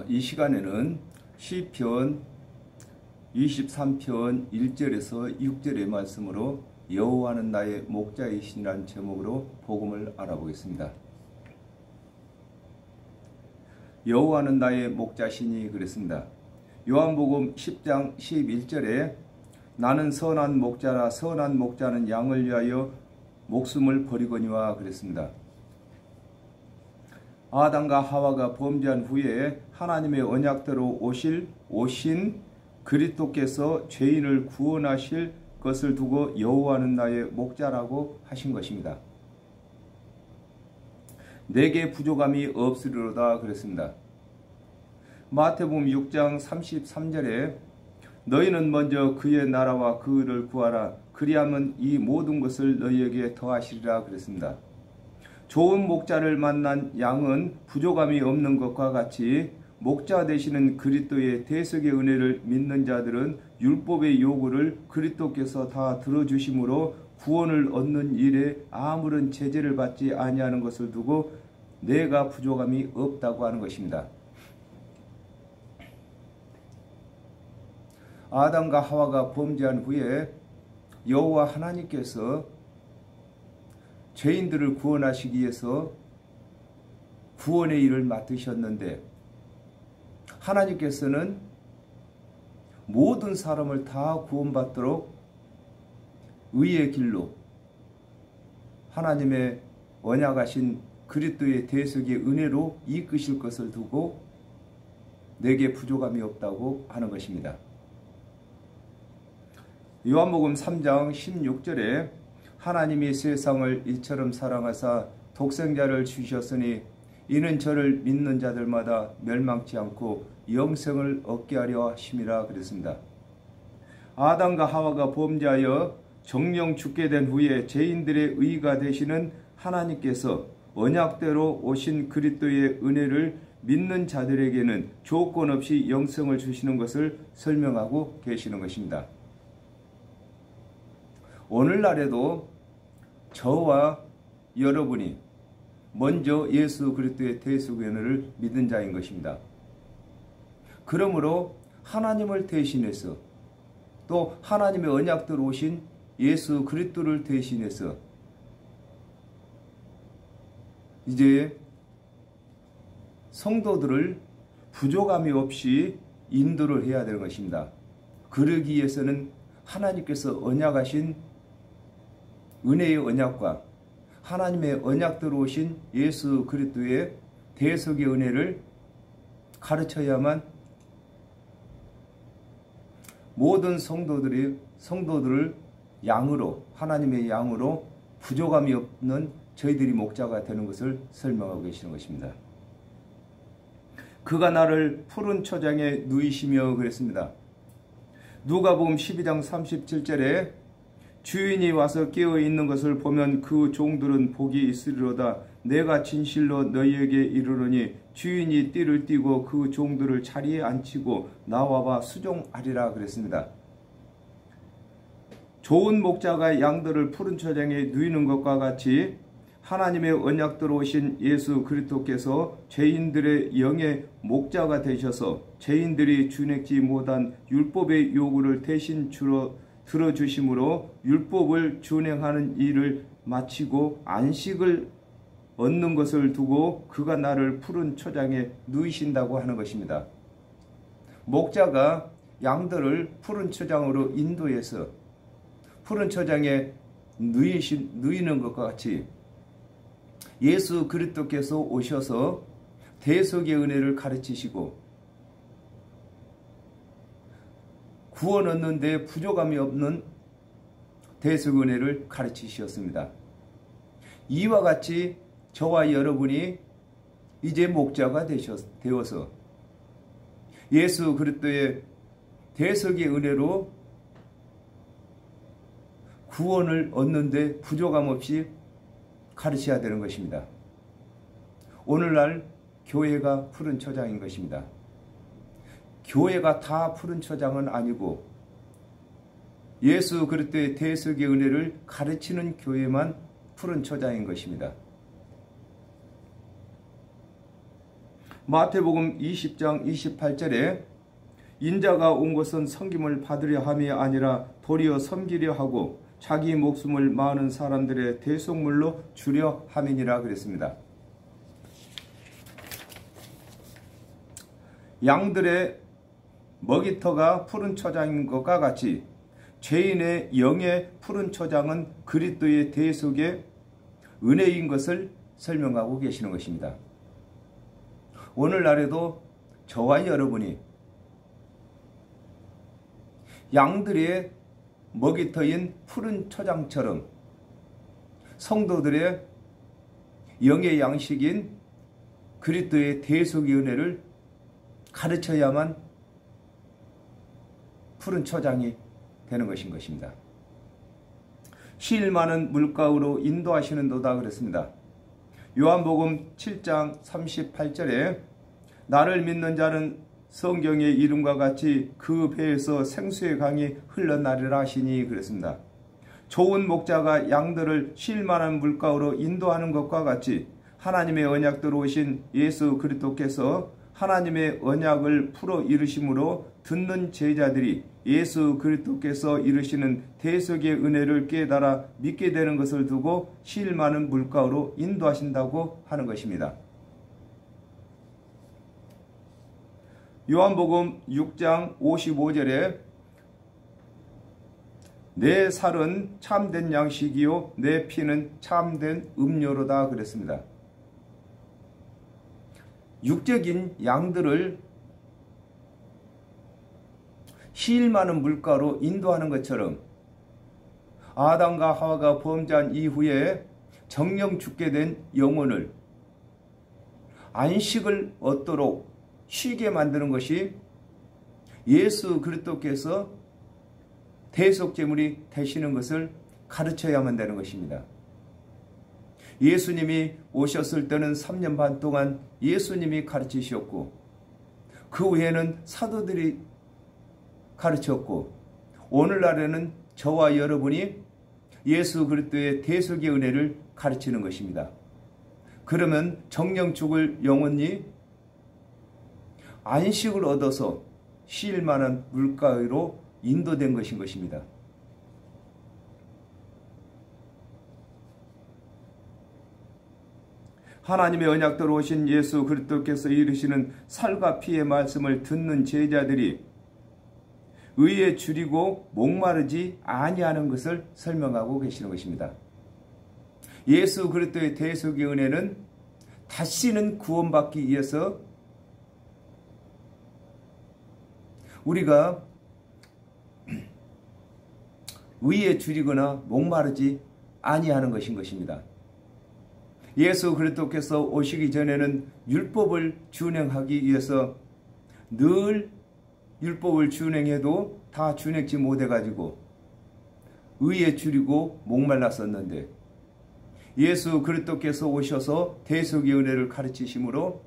이 시간에는 시편 23편 1절에서 6절의 말씀으로 여호와는 나의 목자이시니라는 제목으로 복음을 알아보겠습니다. 여호와는 나의 목자시니 그랬습니다. 요한복음 10장 11절에 나는 선한 목자라 선한 목자는 양을 위하여 목숨을 버리거니와 그랬습니다. 아담과 하와가 범죄한 후에 하나님의 언약대로 오신 그리스도께서 죄인을 구원하실 것을 두고 여호와는 나의 목자라고 하신 것입니다. 내게 부족함이 없으리로다 그랬습니다. 마태복음 6장 33절에 너희는 먼저 그의 나라와 그를 구하라 그리하면 이 모든 것을 너희에게 더하시리라 그랬습니다. 좋은 목자를 만난 양은 부족함이 없는 것과 같이 목자 되시는 그리스도의 대속의 은혜를 믿는 자들은 율법의 요구를 그리스도께서 다 들어주심으로 구원을 얻는 일에 아무런 제재를 받지 아니하는 것을 두고 내가 부족함이 없다고 하는 것입니다. 아담과 하와가 범죄한 후에 여호와 하나님께서 죄인들을 구원하시기 위해서 구원의 일을 맡으셨는데 하나님께서는 모든 사람을 다 구원받도록 의의 길로 하나님의 언약하신 그리스도의 대속의 은혜로 이끄실 것을 두고 내게 부족함이 없다고 하는 것입니다. 요한복음 3장 16절에 하나님이 세상을 이처럼 사랑하사 독생자를 주셨으니 이는 저를 믿는 자들마다 멸망치 않고 영생을 얻게 하려 하심이라 그랬습니다. 아담과 하와가 범죄하여 정령 죽게 된 후에 죄인들의 의가 되시는 하나님께서 언약대로 오신 그리스도의 은혜를 믿는 자들에게는 조건 없이 영생을 주시는 것을 설명하고 계시는 것입니다. 오늘날에도 저와 여러분이 먼저 예수 그리스도의 대속의 은혜를 믿은 자인 것입니다. 그러므로 하나님을 대신해서 또 하나님의 언약대로 오신 예수 그리스도를 대신해서 이제 성도들을 부족함이 없이 인도를 해야 되는 것입니다. 그러기 위해서는 하나님께서 언약하신 은혜의 언약과 하나님의 언약대로 오신 예수 그리스도의 대속의 은혜를 가르쳐야만 모든 성도들을 양으로 하나님의 양으로 부족함이 없는 저희들이 목자가 되는 것을 설명하고 계시는 것입니다. 그가 나를 푸른 초장에 누이시며 그랬습니다. 누가복음 12장 37절에 주인이 와서 깨어 있는 것을 보면 그 종들은 복이 있으리로다. 내가 진실로 너희에게 이르노니 주인이 띠를 띠고 그 종들을 자리에 앉히고 나와봐 수종하리라 그랬습니다. 좋은 목자가 양들을 푸른 초장에 누이는 것과 같이 하나님의 언약대로 오신 예수 그리스도께서 죄인들의 영의 목자가 되셔서 죄인들이 준행치 못한 율법의 요구를 대신 들어주심으로 율법을 준행하는 일을 마치고 안식을 얻는 것을 두고 그가 나를 푸른 초장에 누이신다고 하는 것입니다. 목자가 양들을 푸른 초장으로 인도해서 푸른 초장에 누이는 것과 같이 예수 그리스도께서 오셔서 대속의 은혜를 가르치시고 구원 얻는 데 부족함이 없는 대속 은혜를 가르치셨습니다. 이와 같이 저와 여러분이 이제 목자가 되어서 예수 그리스도의 대속의 은혜로 구원을 얻는 데 부족함 없이 가르쳐야 되는 것입니다. 오늘날 교회가 푸른 초장인 것입니다. 교회가 다 푸른 초장은 아니고 예수 그리스도의 대속의 은혜를 가르치는 교회만 푸른 초장인 것입니다. 마태복음 20장 28절에 인자가 온 것은 섬김을 받으려 함이 아니라 도리어 섬기려 하고 자기 목숨을 많은 사람들의 대속물로 주려 함이니라 그랬습니다. 양들의 먹이터가 푸른 초장인 것과 같이 죄인의 영의 푸른 초장은 그리스도의 대속의 은혜인 것을 설명하고 계시는 것입니다. 오늘날에도 저와 여러분이 양들의 먹이터인 푸른 초장처럼 성도들의 영의 양식인 그리스도의 대속의 은혜를 가르쳐야만 푸른 초장이 되는 것입니다. 실 많은 물가로 인도하시는도다 그랬습니다. 요한복음 7장 38절에 나를 믿는 자는 성경의 이름과 같이 그 배에서 생수의 강이 흘러나리라 하시니 그랬습니다. 좋은 목자가 양들을 실 많은 물가로 인도하는 것과 같이 하나님의 언약대로 오신 예수 그리스도께서 하나님의 언약을 풀어 이루심으로 듣는 제자들이 예수 그리스도께서 이루시는 대속의 은혜를 깨달아 믿게 되는 것을 두고 실 많은 물가로 인도하신다고 하는 것입니다. 요한복음 6장 55절에 내 살은 참된 양식이요 내 피는 참된 음료로다 그랬습니다. 육적인 양들을 실 많은 물가로 인도하는 것처럼 아담과 하와가 범죄한 이후에 정령 죽게 된 영혼을 안식을 얻도록 쉬게 만드는 것이 예수 그리스도께서 대속제물이 되시는 것을 가르쳐야만 되는 것입니다. 예수님이 오셨을 때는 3년 반 동안 예수님이 가르치셨고 그 후에는 사도들이 가르쳤고 오늘날에는 저와 여러분이 예수 그리스도의 대속의 은혜를 가르치는 것입니다. 그러면 정령 죽을 영혼이 안식을 얻어서 쉴 만한 물가로 인도된 것인 것입니다. 하나님의 언약대로 오신 예수 그리스도께서 이루시는 살과 피의 말씀을 듣는 제자들이 의에 줄이고 목마르지 아니하는 것을 설명하고 계시는 것입니다. 예수 그리스도의 대속의 은혜는 다시는 구원받기 위해서 우리가 의에 줄이거나 목마르지 아니하는 것입니다. 예수 그리스도께서 오시기 전에는 율법을 준행하기 위해서 늘 율법을 준행해도 다 준행치 못해가지고 의에 줄이고 목말랐었는데 예수 그리스도께서 오셔서 대속의 은혜를 가르치심으로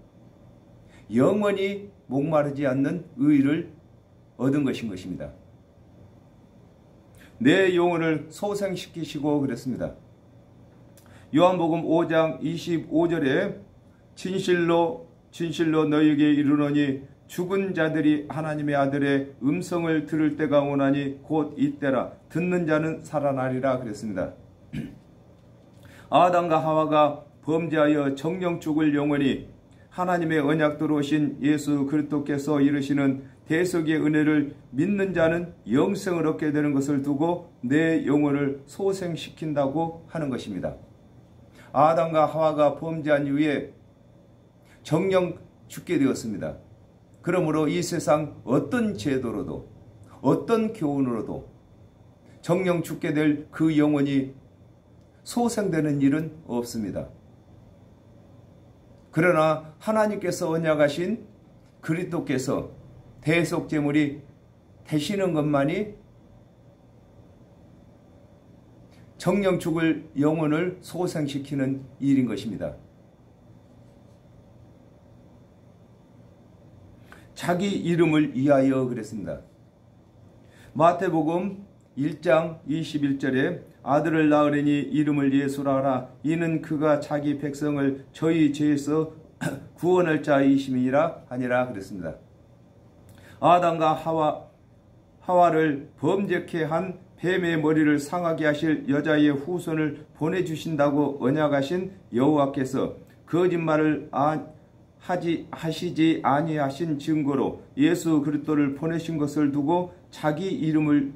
영원히 목마르지 않는 의를 얻은 것입니다. 내 영혼을 소생시키시고 그랬습니다. 요한복음 5장 25절에 진실로 너희에게 이르노니 죽은 자들이 하나님의 아들의 음성을 들을 때가 오나니 곧 이때라 듣는 자는 살아나리라 그랬습니다. 아담과 하와가 범죄하여 정령 죽을 영혼이 하나님의 언약대로 오신 예수 그리스도께서 이루시는 대속의 은혜를 믿는 자는 영생을 얻게 되는 것을 두고 내 영혼을 소생시킨다고 하는 것입니다. 아담과 하와가 범죄한 이후에 정령 죽게 되었습니다. 그러므로 이 세상 어떤 제도로도 어떤 교훈으로도 정령 죽게 될 그 영혼이 소생되는 일은 없습니다. 그러나 하나님께서 언약하신 그리스도께서 대속제물이 되시는 것만이 정령 죽을 영혼을 소생시키는 일인 것입니다. 자기 이름을 위하여 그랬습니다. 마태복음 1장 21절에 아들을 낳으리니 이름을 예수라 하라. 이는 그가 자기 백성을 저희 죄에서 구원할 자이심이라 하니라 그랬습니다. 아담과 하와를 범죄케 한 뱀의 머리를 상하게 하실 여자의 후손을 보내주신다고 언약하신 여호와께서 거짓말을 하시지 아니하신 증거로 예수 그리스도를 보내신 것을 두고 자기 이름을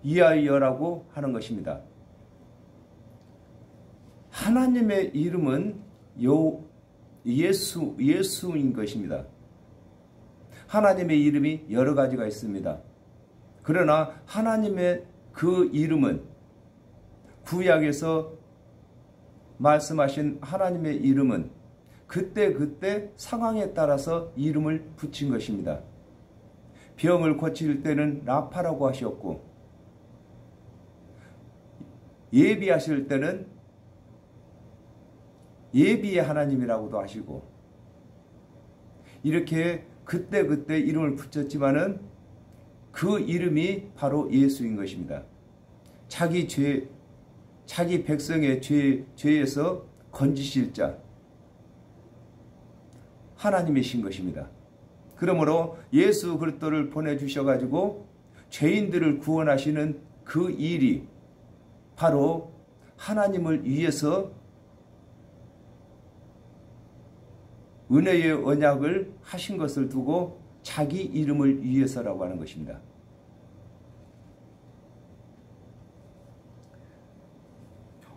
위하여라고 하는 것입니다. 하나님의 이름은 예수인 것입니다. 하나님의 이름이 여러 가지가 있습니다. 그러나 하나님의 그 이름은 구약에서 말씀하신 하나님의 이름은 그때 상황에 따라서 이름을 붙인 것입니다. 병을 고칠 때는 라파라고 하셨고, 예비하실 때는 예비의 하나님이라고도 하시고, 이렇게 그때 이름을 붙였지만은 그 이름이 바로 예수인 것입니다. 자기 백성의 죄에서 건지실 자, 하나님이신 것입니다. 그러므로 예수 그리스도를 보내주셔가지고 죄인들을 구원하시는 그 일이 바로 하나님을 위해서 은혜의 언약을 하신 것을 두고 자기 이름을 위해서라고 하는 것입니다.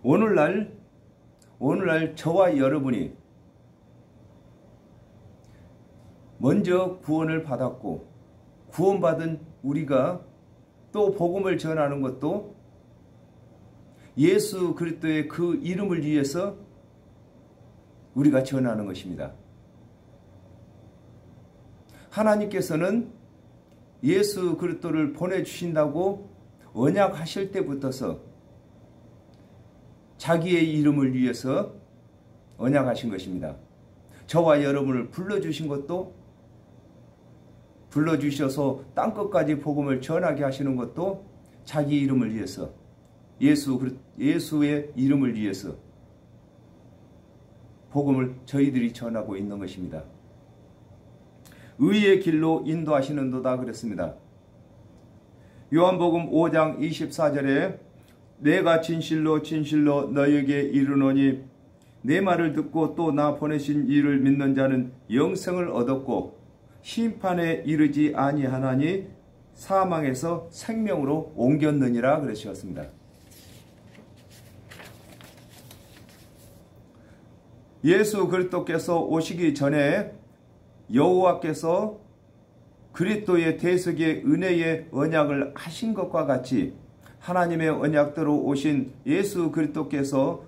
오늘날 저와 여러분이 먼저 구원을 받았고, 구원받은 우리가 또 복음을 전하는 것도 예수 그리스도의 그 이름을 위해서 우리가 전하는 것입니다. 하나님께서는 예수 그리스도를 보내주신다고 언약하실 때부터서 자기의 이름을 위해서 언약하신 것입니다. 저와 여러분을 불러주신 것도, 불러주셔서 땅끝까지 복음을 전하게 하시는 것도 자기 이름을 위해서, 예수의 이름을 위해서 복음을 저희들이 전하고 있는 것입니다. 의의 길로 인도하시는도다 그랬습니다. 요한복음 5장 24절에 내가 진실로 너에게 이르노니 내 말을 듣고 또 나 보내신 이를 믿는 자는 영생을 얻었고 심판에 이르지 아니하나니 사망에서 생명으로 옮겼느니라 그러셨습니다. 예수 그리스도께서 오시기 전에 여호와께서 그리스도의 대속의 은혜의 언약을 하신 것과 같이 하나님의 언약대로 오신 예수 그리스도께서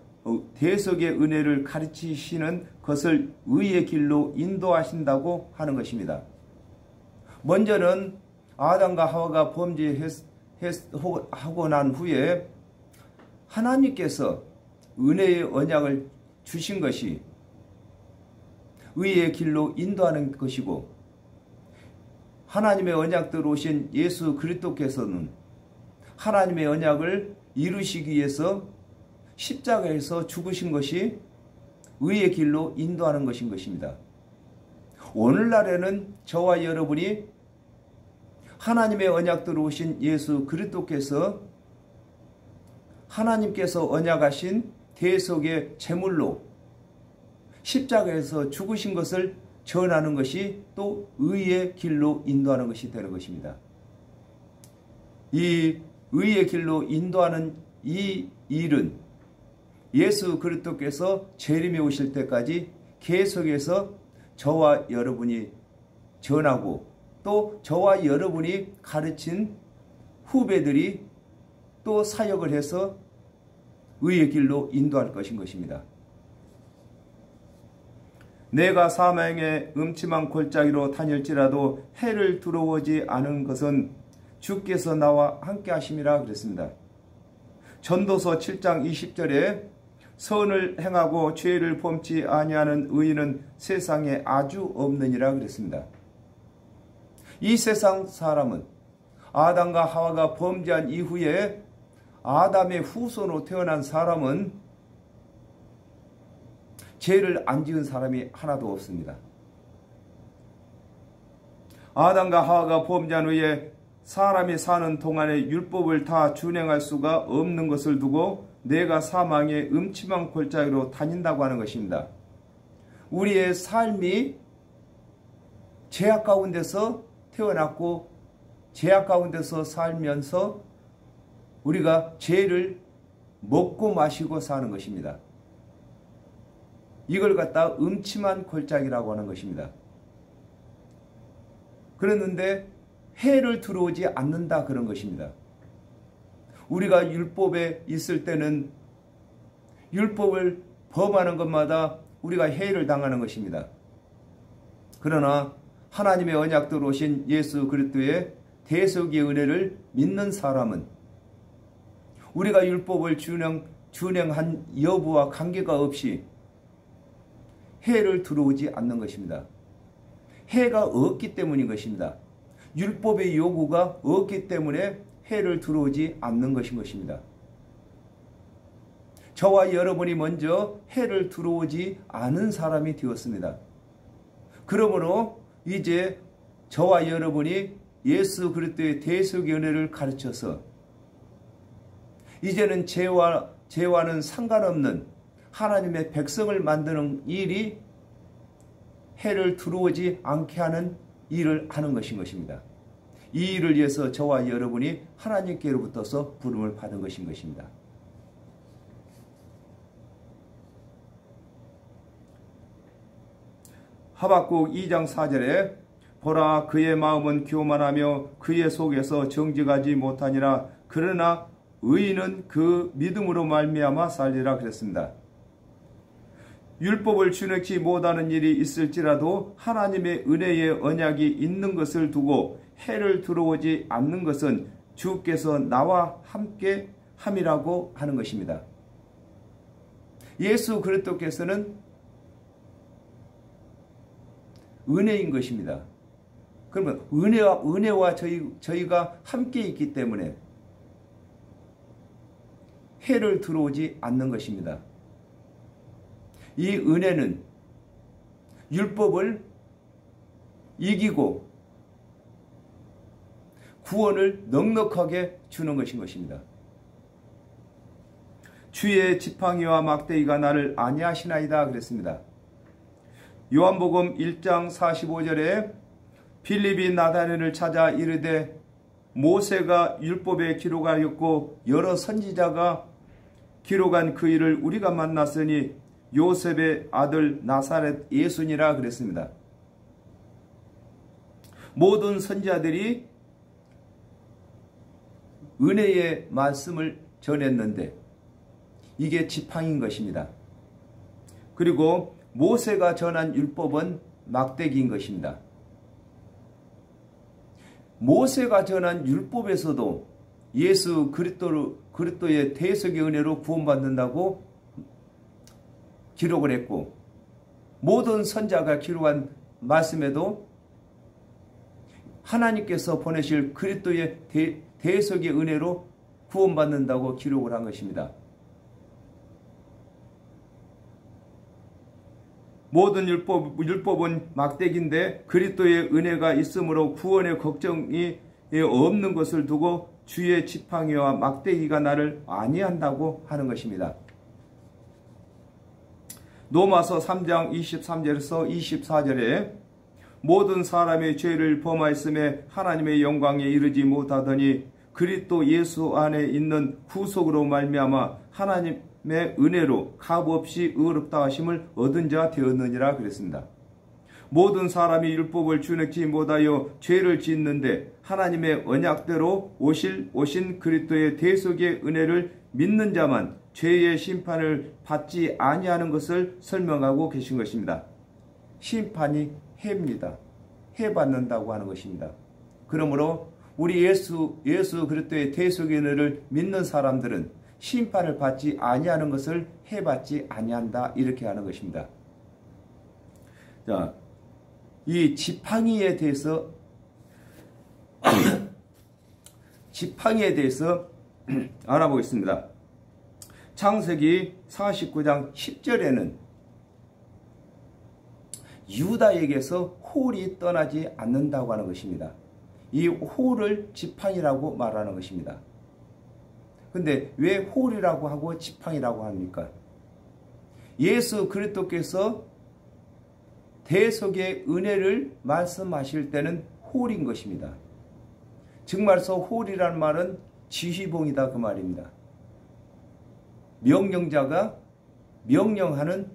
대속의 은혜를 가르치시는 것을 의의 길로 인도하신다고 하는 것입니다. 먼저는 아담과 하와가 범죄하고 난 후에 하나님께서 은혜의 언약을 주신 것이 의의 길로 인도하는 것이고, 하나님의 언약대로 오신 예수 그리스도께서는 하나님의 언약을 이루시기 위해서 십자가에서 죽으신 것이 의의 길로 인도하는 것인 것입니다. 오늘날에는 저와 여러분이 하나님의 언약대로 오신 예수 그리스도께서 하나님께서 언약하신 대속의 제물로 십자가에서 죽으신 것을 전하는 것이 또 의의 길로 인도하는 것이 되는 것입니다. 이 의의 길로 인도하는 이 일은 예수 그리스도께서 재림에 오실 때까지 계속해서 저와 여러분이 전하고 또 저와 여러분이 가르친 후배들이 또 사역을 해서 의의 길로 인도할 것인 것입니다. 내가 사망의 음침한 골짜기로 다닐지라도 해를 두려워하지 않은 것은 주께서 나와 함께 하심이라 그랬습니다. 전도서 7장 20절에 선을 행하고 죄를 범치 아니하는 의인은 세상에 아주 없느니라 그랬습니다. 이 세상 사람은 아담과 하와가 범죄한 이후에 아담의 후손으로 태어난 사람은 죄를 안 지은 사람이 하나도 없습니다. 아담과 하와가 범죄한 후에 사람이 사는 동안에 율법을 다 준행할 수가 없는 것을 두고 내가 사망의 음침한 골짜기로 다닌다고 하는 것입니다. 우리의 삶이 죄악 가운데서 태어났고 죄악 가운데서 살면서 우리가 죄를 먹고 마시고 사는 것입니다. 이걸 갖다 음침한 골짜기라고 하는 것입니다. 그랬는데 해를 들어오지 않는다 그런 것입니다. 우리가 율법에 있을 때는 율법을 범하는 것마다 우리가 해를 당하는 것입니다. 그러나 하나님의 언약대로 오신 예수 그리스도의 대속의 은혜를 믿는 사람은 우리가 율법을 준행한 여부와 관계가 없이 해를 들어오지 않는 것입니다. 해가 없기 때문인 것입니다. 율법의 요구가 없기 때문에 해를 들어오지 않는 것인 것입니다. 저와 여러분이 먼저 해를 들어오지 않은 사람이 되었습니다. 그러므로 이제 저와 여러분이 예수 그리스도의 대속의 은혜를 가르쳐서 이제는 죄와는 상관없는 하나님의 백성을 만드는 일이 해를 들어오지 않게 하는 일을 하는 것인 것입니다. 이 일을 위해서 저와 여러분이 하나님께로부터서 부름을 받은 것인 것입니다. 하박국 2장 4절에 보라 그의 마음은 교만하며 그의 속에서 정직하지 못하니라 그러나 의인은 그 믿음으로 말미암아 살리라 그랬습니다. 율법을 준행치 못하는 일이 있을지라도 하나님의 은혜의 언약이 있는 것을 두고 해를 들어오지 않는 것은 주께서 나와 함께 함이라고 하는 것입니다. 예수 그리스도께서는 은혜인 것입니다. 그러면 은혜와 저희가 함께 있기 때문에 해를 들어오지 않는 것입니다. 이 은혜는 율법을 이기고 구원을 넉넉하게 주는 것인 것입니다. 주의 지팡이와 막대기가 나를 안위하시나이다 그랬습니다. 요한복음 1장 45절에 빌립이 나다나엘을 찾아 이르되 모세가 율법에 기록하였고 여러 선지자가 기록한 그 일을 우리가 만났으니 요셉의 아들 나사렛 예수니라 그랬습니다. 모든 선지자들이 은혜의 말씀을 전했는데 이게 지팡이인 것입니다. 그리고 모세가 전한 율법은 막대기인 것입니다. 모세가 전한 율법에서도 예수 그리스도의 대속의 은혜로 구원받는다고 기록을 했고 모든 선자가 기록한 말씀에도 하나님께서 보내실 그리스도의 대속의 은혜로 구원받는다고 기록을 한 것입니다. 모든 율법은 막대기인데 그리스도의 은혜가 있으므로 구원의 걱정이 없는 것을 두고 주의 지팡이와 막대기가 나를 안위한다고 하는 것입니다. 로마서 3장 23절에서 24절에 모든 사람의 죄를 범하였음에 하나님의 영광에 이르지 못하더니 그리스도 예수 안에 있는 구속으로 말미암아 하나님의 은혜로 값없이 의롭다 하심을 얻은 자 되었느니라 그랬습니다. 모든 사람이 율법을 준행치 못하여 죄를 짓는데 하나님의 언약대로 오신 그리스도의 대속의 은혜를 믿는 자만 죄의 심판을 받지 아니하는 것을 설명하고 계신 것입니다. 심판이 해입니다. 해 받는다고 하는 것입니다. 그러므로 우리 예수 그리스도의 대속의 은혜를 믿는 사람들은 심판을 받지 아니하는 것을 해 받지 아니한다 이렇게 하는 것입니다. 자, 이 지팡이에 대해서 알아보겠습니다. 창세기 49장 10절에는 유다에게서 홀이 떠나지 않는다고 하는 것입니다. 이 홀을 지팡이라고 말하는 것입니다. 근데 왜 홀이라고 하고 지팡이라고 합니까? 예수 그리스도께서 대속의 은혜를 말씀하실 때는 홀인 것입니다. 정말서 홀이라는 말은 지휘봉이다 그 말입니다. 명령자가 명령하는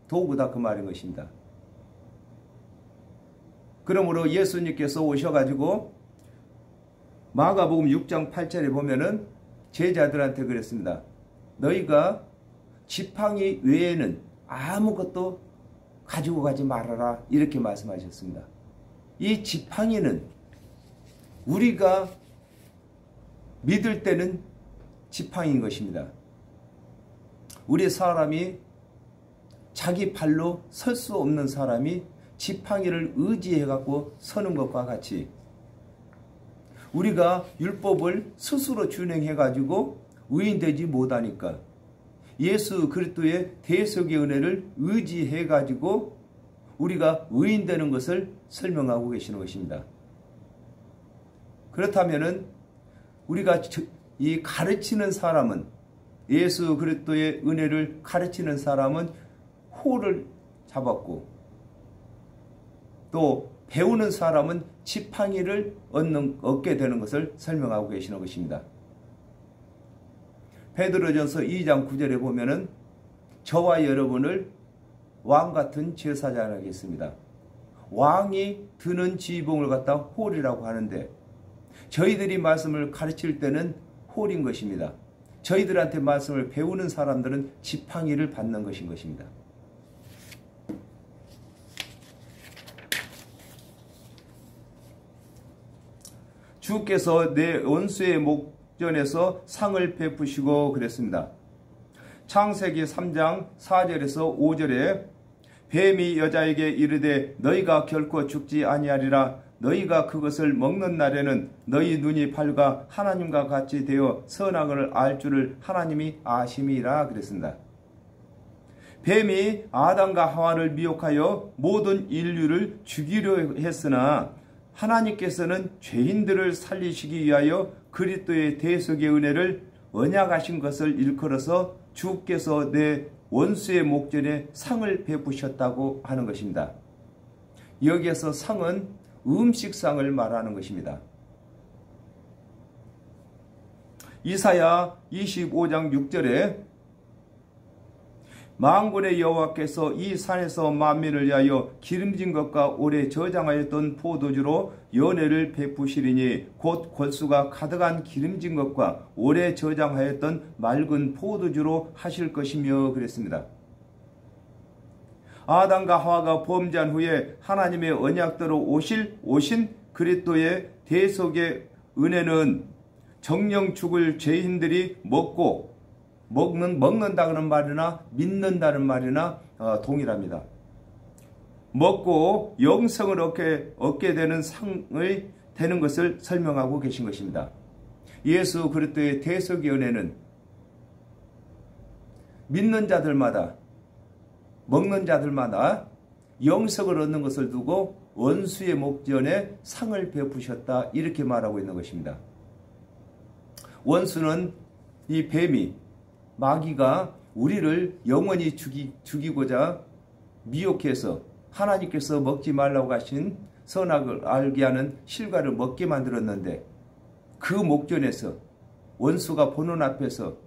도구다 그 말인 것입니다. 그러므로 예수님께서 오셔가지고 마가복음 6장 8절에 보면은 제자들한테 그랬습니다. 너희가 지팡이 외에는 아무것도 가지고 가지 말아라 이렇게 말씀하셨습니다. 이 지팡이는 우리가 믿을 때는 지팡이인 것입니다. 우리 사람이 자기 발로 설 수 없는 사람이 지팡이를 의지해 갖고 서는 것과 같이 우리가 율법을 스스로 준행해 가지고 의인되지 못하니까 예수 그리스도의 대속의 은혜를 의지해 가지고 우리가 의인되는 것을 설명하고 계시는 것입니다. 그렇다면은 우리가 이 가르치는 사람은 예수 그리스도의 은혜를 가르치는 사람은 홀을 잡았고 또 배우는 사람은 지팡이를 얻게 되는 것을 설명하고 계시는 것입니다. 베드로전서 2장 9절에 보면은 저와 여러분을 왕같은 제사장 하겠습니다. 왕이 드는 지휘봉을 갖다 홀이라고 하는데 저희들이 말씀을 가르칠 때는 홀인 것입니다. 저희들한테 말씀을 배우는 사람들은 지팡이를 받는 것인 것입니다. 주께서 내 원수의 목전에서 상을 베푸시고 그랬습니다. 창세기 3장 4절에서 5절에 뱀이 여자에게 이르되 너희가 결코 죽지 아니하리라 너희가 그것을 먹는 날에는 너희 눈이 밝아 하나님과 같이 되어 선악을 알 줄을 하나님이 아심이라 그랬습니다. 뱀이 아담과 하와를 미혹하여 모든 인류를 죽이려 했으나 하나님께서는 죄인들을 살리시기 위하여 그리스도의 대속의 은혜를 언약하신 것을 일컬어서 주께서 내 원수의 목전에 상을 베푸셨다고 하는 것입니다. 여기에서 상은 음식상을 말하는 것입니다. 이사야 25장 6절에 만군의 여호와께서 이 산에서 만민을 위하여 기름진 것과 오래 저장하였던 포도주로 연회를 베푸시리니 곧 골수가 가득한 기름진 것과 오래 저장하였던 맑은 포도주로 하실 것이며 그랬습니다. 아담과 하와가 범죄한 후에 하나님의 언약대로 오신 그리스도의 대속의 은혜는 정령 죽을 죄인들이 먹는다는 말이나 믿는다는 말이나 동일합니다. 먹고 영생을 얻게 되는 상의 되는 것을 설명하고 계신 것입니다. 예수 그리스도의 대속의 은혜는 믿는 자들마다 먹는 자들마다 영생을 얻는 것을 두고 원수의 목전에 상을 베푸셨다 이렇게 말하고 있는 것입니다. 원수는 이 뱀이 마귀가 우리를 영원히 죽이고자 미혹해서 하나님께서 먹지 말라고 하신 선악을 알게 하는 실과를 먹게 만들었는데 그 목전에서 원수가 보는 앞에서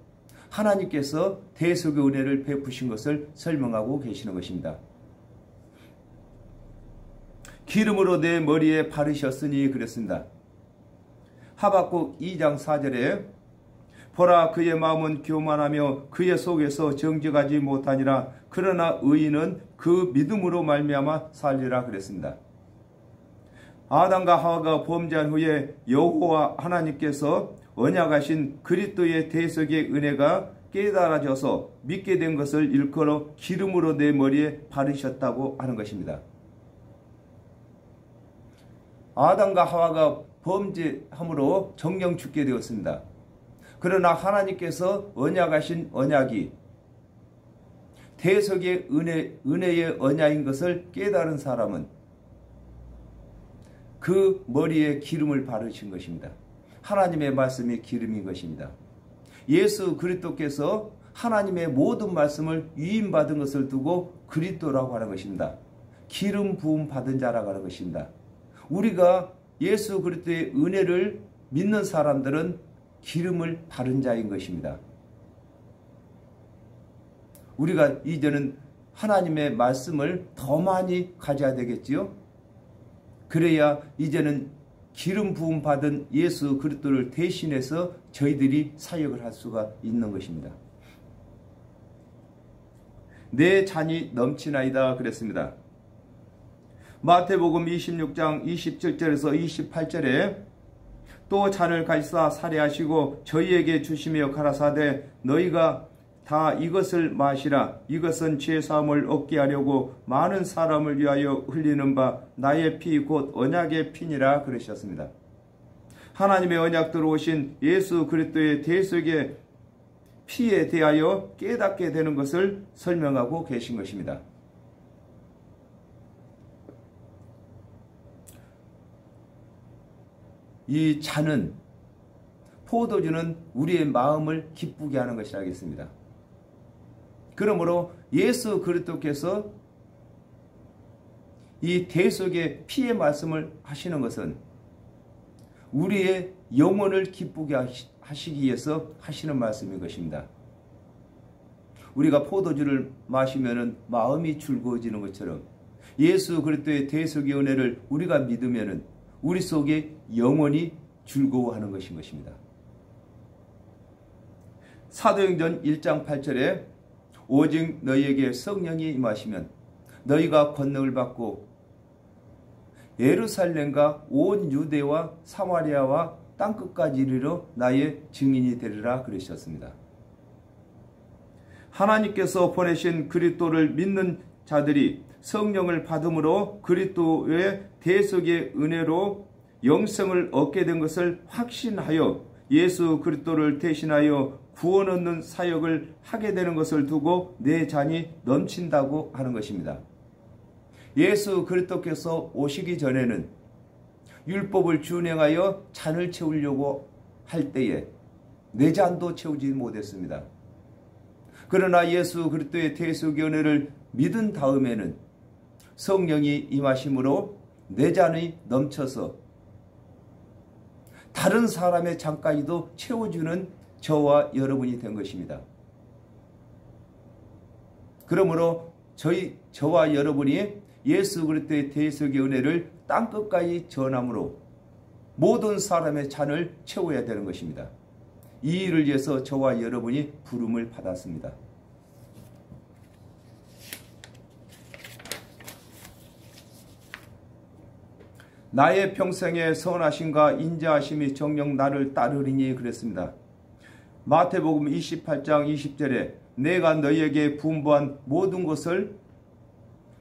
하나님께서 대속의 은혜를 베푸신 것을 설명하고 계시는 것입니다. 기름으로 내 머리에 바르셨으니 그랬습니다. 하박국 2장 4절에 보라 그의 마음은 교만하며 그의 속에서 정직하지 못하니라 그러나 의인은 그 믿음으로 말미암아 살리라 그랬습니다. 아담과 하와가 범죄한 후에 여호와 하나님께서 언약하신 그리스도의 대속의 은혜가 깨달아져서 믿게 된 것을 일컬어 기름으로 내 머리에 바르셨다고 하는 것입니다. 아담과 하와가 범죄함으로 정령 죽게 되었습니다. 그러나 하나님께서 언약하신 언약이 대속의 은혜의 언약인 것을 깨달은 사람은 그 머리에 기름을 바르신 것입니다. 하나님의 말씀이 기름인 것입니다. 예수 그리스도께서 하나님의 모든 말씀을 위임받은 것을 두고 그리스도라고 하는 것입니다. 기름 부음 받은 자라고 하는 것입니다. 우리가 예수 그리스도의 은혜를 믿는 사람들은 기름을 바른 자인 것입니다. 우리가 이제는 하나님의 말씀을 더 많이 가져야 되겠지요. 그래야 이제는 기름 부음 받은 예수 그리스도를 대신해서 저희들이 사역을 할 수가 있는 것입니다. 내 잔이 넘치나이다 그랬습니다. 마태복음 26장 27절에서 28절에 또 잔을 가지사 살해하시고 저희에게 주시며 가라사대 너희가 다 이것을 마시라. 이것은 죄사함을 얻게 하려고 많은 사람을 위하여 흘리는 바 나의 피 곧 언약의 피니라 그러셨습니다. 하나님의 언약대로 오신 예수 그리스도의 대속의 피에 대하여 깨닫게 되는 것을 설명하고 계신 것입니다. 이 잔은, 포도주는 우리의 마음을 기쁘게 하는 것이라겠습니다. 그러므로 예수 그리스도께서 이 대속의 피의 말씀을 하시는 것은 우리의 영혼을 기쁘게 하시기 위해서 하시는 말씀인 것입니다. 우리가 포도주를 마시면 마음이 즐거워지는 것처럼 예수 그리스도의 대속의 은혜를 우리가 믿으면 우리 속에 영혼이 즐거워하는 것인 것입니다. 사도행전 1장 8절에 오직 너희에게 성령이 임하시면 너희가 권능을 받고 예루살렘과 온 유대와 사마리아와 땅끝까지 이르러 나의 증인이 되리라 그러셨습니다. 하나님께서 보내신 그리스도를 믿는 자들이 성령을 받음으로 그리스도의 대속의 은혜로 영생을 얻게 된 것을 확신하여 예수 그리스도를 대신하여 구원 얻는 사역을 하게 되는 것을 두고 내 잔이 넘친다고 하는 것입니다. 예수 그리스도께서 오시기 전에는 율법을 준행하여 잔을 채우려고 할 때에 내 잔도 채우지 못했습니다. 그러나 예수 그리스도의 대속의 은혜를 믿은 다음에는 성령이 임하심으로 내 잔이 넘쳐서 다른 사람의 잔까지도 채워주는 저와 여러분이 된 것입니다. 그러므로 저와 여러분이 예수 그리스도의 대속의 은혜를 땅끝까지 전함으로 모든 사람의 잔을 채워야 되는 것입니다. 이 일을 위해서 저와 여러분이 부름을 받았습니다. 나의 평생의 선하심과 인자하심이 정녕 나를 따르리니 그랬습니다. 마태복음 28장 20절에 내가 너희에게 분부한 모든 것을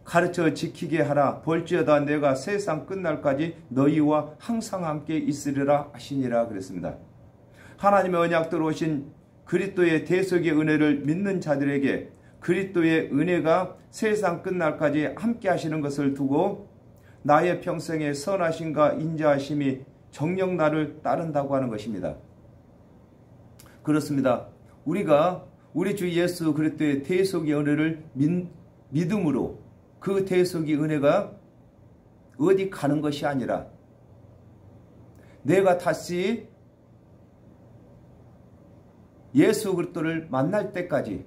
가르쳐 지키게 하라. 볼지어다 내가 세상 끝날까지 너희와 항상 함께 있으리라 하시니라 그랬습니다. 하나님의 언약대로 오신 그리스도의 대속의 은혜를 믿는 자들에게 그리스도의 은혜가 세상 끝날까지 함께 하시는 것을 두고 나의 평생의 선하심과 인자하심이 정녕 나를 따른다고 하는 것입니다. 그렇습니다. 우리가 우리 주 예수 그리스도의 대속의 은혜를 믿음으로 그 대속의 은혜가 어디 가는 것이 아니라 내가 다시 예수 그리스도를 만날 때까지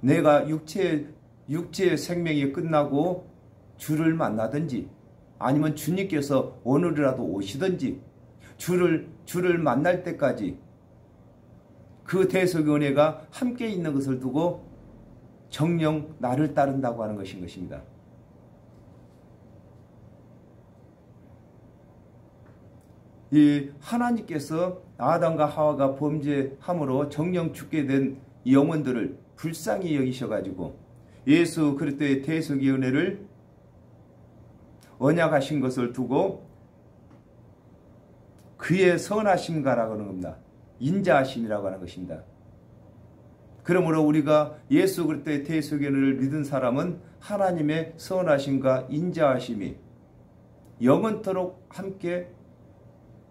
내가 육체의 생명이 끝나고 주를 만나든지 아니면 주님께서 오늘이라도 오시든지 주를 만날 때까지 그 대속의 은혜가 함께 있는 것을 두고 정녕 나를 따른다고 하는 것입니다. 이 하나님께서 아담과 하와가 범죄함으로 정녕 죽게 된 영혼들을 불쌍히 여기셔가지고 예수 그리스도의 대속의 은혜를 언약하신 것을 두고 그의 선하심가라고 하는 겁니다. 인자하심이라고 하는 것입니다. 그러므로 우리가 예수 그리스도의 대속연을 믿은 사람은 하나님의 선하심과 인자하심이 영원토록 함께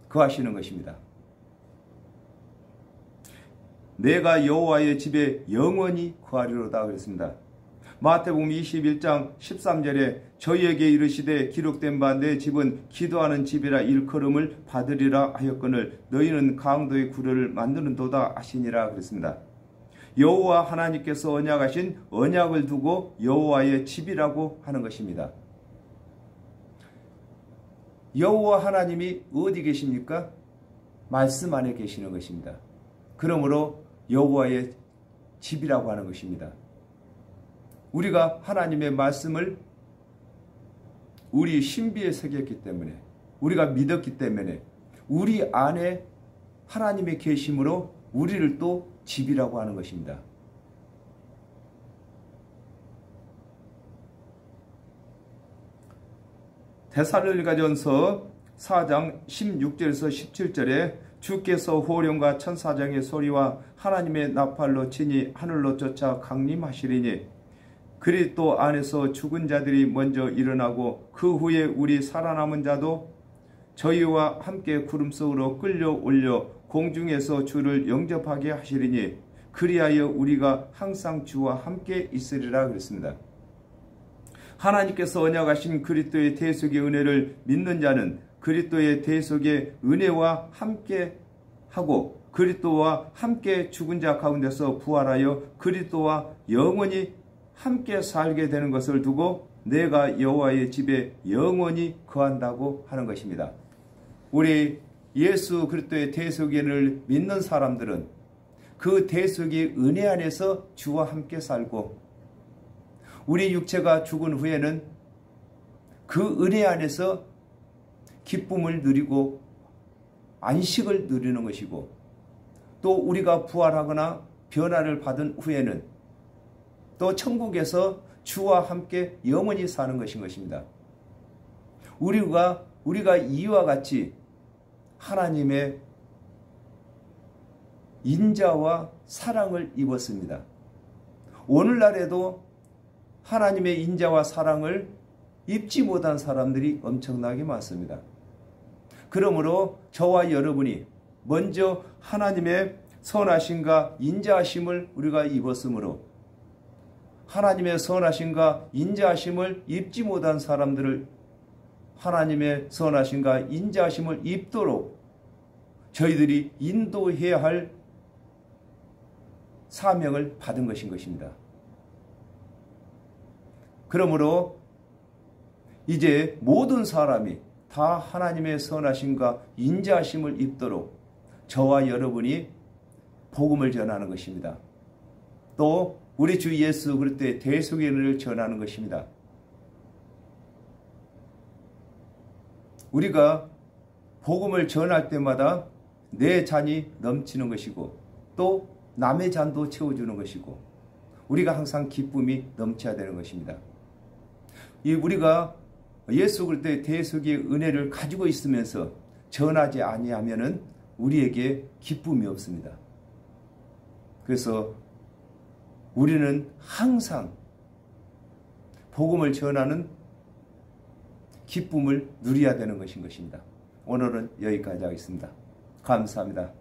거하시는 것입니다. 내가 여호와의 집에 영원히 거하리로다 그랬습니다. 마태복음 21장 13절에 저희에게 이르시되 기록된 바 내 집은 기도하는 집이라 일컬음을 받으리라 하였거늘 너희는 강도의 구려를 만드는도다 하시니라 그랬습니다. 여호와 하나님께서 언약하신 언약을 두고 여호와의 집이라고 하는 것입니다. 여호와 하나님이 어디 계십니까? 말씀 안에 계시는 것입니다. 그러므로 여호와의 집이라고 하는 것입니다. 우리가 하나님의 말씀을 우리 신비에 새겼기 때문에, 우리가 믿었기 때문에 우리 안에 하나님의 계심으로 우리를 또 집이라고 하는 것입니다. 데살로니가전서 4장 16절에서 17절에 주께서 호령과 천사장의 소리와 하나님의 나팔로 치니 하늘로 쫓아 강림하시리니 그리스도 안에서 죽은 자들이 먼저 일어나고 그 후에 우리 살아남은 자도 저희와 함께 구름 속으로 끌려올려 공중에서 주를 영접하게 하시리니 그리하여 우리가 항상 주와 함께 있으리라 그랬습니다. 하나님께서 언약하신 그리스도의 대속의 은혜를 믿는 자는 그리스도의 대속의 은혜와 함께 하고 그리스도와 함께 죽은 자 가운데서 부활하여 그리스도와 영원히 함께 살게 되는 것을 두고 내가 여호와의 집에 영원히 거한다고 하는 것입니다. 우리 예수 그리스도의 대속을 믿는 사람들은 그 대속의 은혜 안에서 주와 함께 살고 우리 육체가 죽은 후에는 그 은혜 안에서 기쁨을 누리고 안식을 누리는 것이고 또 우리가 부활하거나 변화를 받은 후에는 또 천국에서 주와 함께 영원히 사는 것인 것입니다. 우리가 이와 같이 하나님의 인자와 사랑을 입었습니다. 오늘날에도 하나님의 인자와 사랑을 입지 못한 사람들이 엄청나게 많습니다. 그러므로 저와 여러분이 먼저 하나님의 선하심과 인자하심을 우리가 입었으므로 하나님의 선하심과 인자하심을 입지 못한 사람들을 하나님의 선하심과 인자하심을 입도록 저희들이 인도해야 할 사명을 받은 것인 것입니다. 그러므로 이제 모든 사람이 다 하나님의 선하심과 인자하심을 입도록 저와 여러분이 복음을 전하는 것입니다. 또 우리 주 예수 그리스도의 대속의 은혜를 전하는 것입니다. 우리가 복음을 전할 때마다 내 잔이 넘치는 것이고 또 남의 잔도 채워주는 것이고 우리가 항상 기쁨이 넘쳐야 되는 것입니다. 우리가 예수 그리스도의 대속의 은혜를 가지고 있으면서 전하지 아니하면은 우리에게 기쁨이 없습니다. 그래서 우리는 항상 복음을 전하는 기쁨을 누려야 되는 것인 것입니다. 오늘은 여기까지 하겠습니다. 감사합니다.